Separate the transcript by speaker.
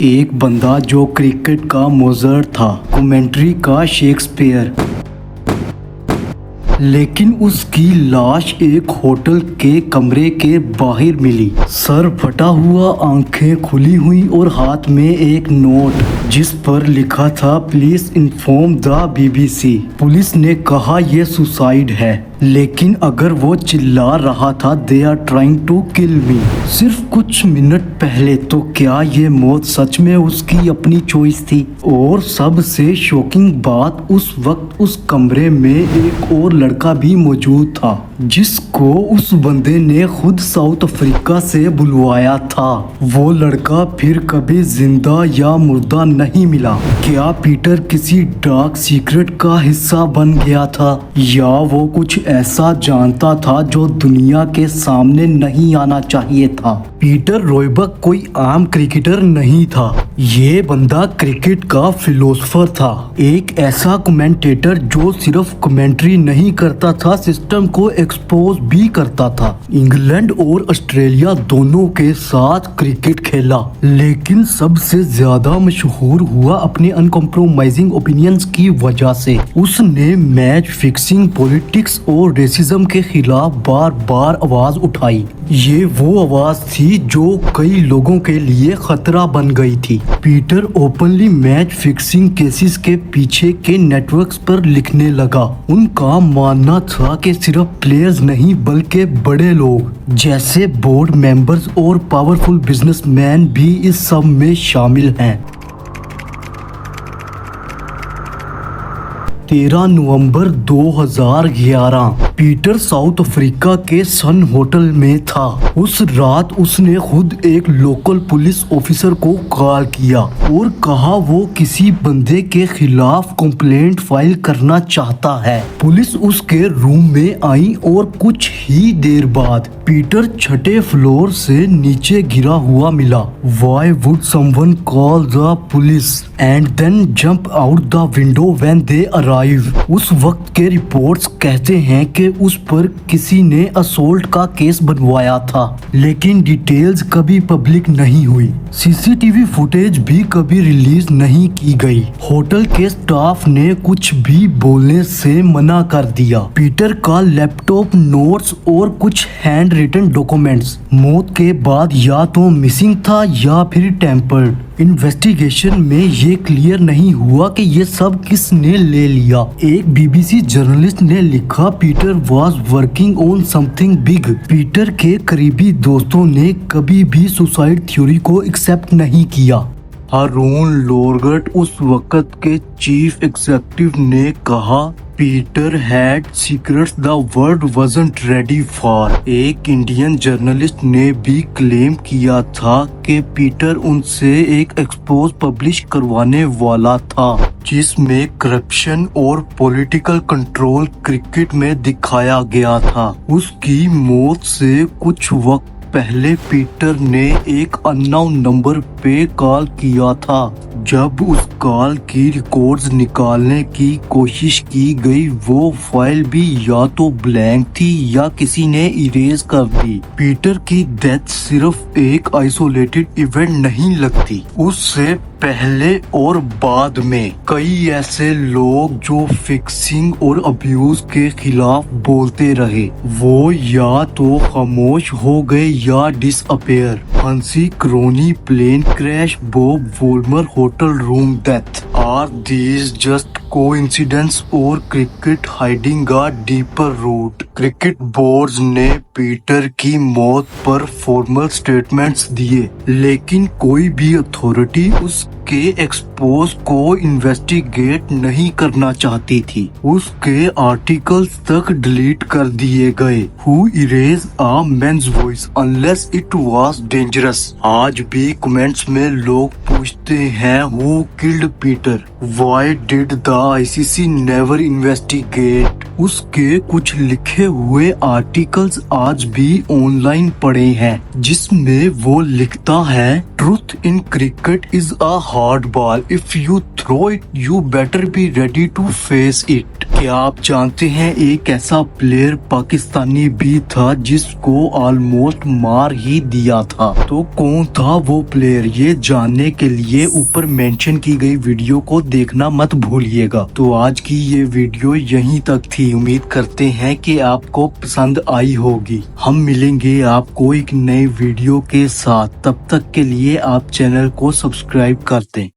Speaker 1: एक बंदा जो क्रिकेट का मोजर था, कमेंट्री का शेक्सपियर, लेकिन उसकी लाश एक होटल के कमरे के बाहर मिली। सर फटा हुआ, आंखें खुली हुई और हाथ में एक नोट जिस पर लिखा था please inform the BBC. Police ने कहा यह सुसाइड है, लेकिन अगर वो चिल्ला रहा था they are trying to kill me सिर्फ कुछ मिनट पहले, तो क्या ये मौत सच में उसकी अपनी चॉइस थी? और सबसे शॉकिंग बात, उस वक्त उस कमरे में एक और लड़का भी मौजूद था जिसको उस बंदे ने खुद साउथ अफ्रीका से बुलवाया था। वो लड़का फिर कभी जिंदा या मुर्दा नहीं मिला। क्या पीटर किसी डार्क सीक्रेट का हिस्सा बन गया था, या वो कुछ ऐसा जानता था जो दुनिया के सामने नहीं आना चाहिए था? पीटर रोयबक कोई आम क्रिकेटर नहीं था, ये बंदा क्रिकेट का फिलोसोफर था। एक ऐसा कमेंटेटर जो सिर्फ कमेंट्री नहीं करता था, सिस्टम को एक्सपोज भी करता था। इंग्लैंड और ऑस्ट्रेलिया दोनों के साथ क्रिकेट खेला, लेकिन सबसे ज्यादा मशहूर हुआ अपने अनकॉम्प्रोमाइजिंग ओपिनियंस की वजह से। उसने मैच फिक्सिंग, पॉलिटिक्स और रेसिज्म के खिलाफ बार बार आवाज उठाई। ये वो आवाज थी जो कई लोगों के लिए खतरा बन गई थी। Peter openly match fixing cases के पीछे के नेटवर्क्स पर लिखने लगा। उनका मानना था कि सिर्फ प्लेयर्स नहीं बल्कि बड़े लोग जैसे बोर्ड मेंबर्स और पावरफुल बिजनेसमैन भी इस सब में शामिल हैं। 13 नवंबर 2011 पीटर साउथ अफ्रीका के सन होटल में था। उस रात उसने खुद एक लोकल पुलिस ऑफिसर को कॉल किया और कहा वो किसी बंदे के खिलाफ कंप्लेंट फाइल करना चाहता है। पुलिस उसके रूम में आई और कुछ ही देर बाद पीटर छठे फ्लोर से नीचे गिरा हुआ मिला। Why would someone call the police and then jump out the window when they arrive? उस वक्त के रिपोर्ट्स कहते हैं कि उस पर किसी ने असोल्ट का केस बनवाया था, लेकिन डिटेल्स कभी पब्लिक नहीं हुई। सीसीटीवी फुटेज भी कभी रिलीज नहीं की गई। होटल के स्टाफ ने कुछ भी बोलने से मना कर दिया। पीटर का लैपटॉप, नोट्स और कुछ हैंड रिटन डॉक्यूमेंट्स मौत के बाद या तो मिसिंग था या फिर टेम्पर्ड। इन्वेस्टिगेशन में ये क्लियर नहीं हुआ कि ये सब किसने ले लिया। एक बीबीसी जर्नलिस्ट ने लिखा Peter was working on something big. Peter के करीबी दोस्तों ने कभी भी सुसाइड थ्योरी को एक्सेप्ट नहीं किया। हारून लोरगट, उस वक्त के चीफ एग्जीक्यूटिव, ने कहा Peter had secrets the world wasn't ready for. एक इंडियन जर्नलिस्ट ने भी क्लेम किया था कि पीटर उनसे एक एक्सपोज पब्लिश करवाने वाला था जिसमें करप्शन और पॉलिटिकल कंट्रोल क्रिकेट में दिखाया गया था। उसकी मौत से कुछ वक्त पहले पीटर ने एक अननोन नंबर पे कॉल किया था। जब उस कॉल की रिकॉर्ड्स निकालने की कोशिश की गई, वो फाइल भी या तो ब्लैंक थी या किसी ने इरेज कर दी। पीटर की डेथ सिर्फ एक आइसोलेटेड इवेंट नहीं लगती। उससे पहले और बाद में कई ऐसे लोग जो फिक्सिंग और अब्यूज के खिलाफ बोलते रहे, वो या तो खामोश हो गए या disappear. Hansie Cronje plane crash, Bob Woolmer hotel room death, are these just coincidence और cricket hiding a deeper root? Cricket boards ने पीटर की मौत पर फॉर्मल स्टेटमेंट्स दिए, लेकिन कोई भी अथॉरिटी उसके एक्सपोज को इन्वेस्टिगेट नहीं करना चाहती थी। उसके आर्टिकल्स तक डिलीट कर दिए गए। Who erase a man's voice unless it was dangerous? आज भी कमेंट्स में लोग पूछते हैं who killed Peter? Why did the ICC never investigate? उसके कुछ लिखे हुए आर्टिकल्स आज भी ऑनलाइन पड़े हैं, जिसमें वो लिखता है truth in cricket is a hard ball, if you throw it you better be ready to face it. क्या आप जानते हैं एक ऐसा प्लेयर पाकिस्तानी भी था जिसको ऑलमोस्ट मार ही दिया था। तो कौन था वो प्लेयर, ये जानने के लिए ऊपर मेंशन की गई वीडियो को देखना मत भूलिएगा। तो आज की ये वीडियो यहीं तक थी। उम्मीद करते हैं कि आपको पसंद आई होगी। हम मिलेंगे आपको एक नए वीडियो के साथ। तब तक के लिए आप चैनल को सब्सक्राइब कर दें।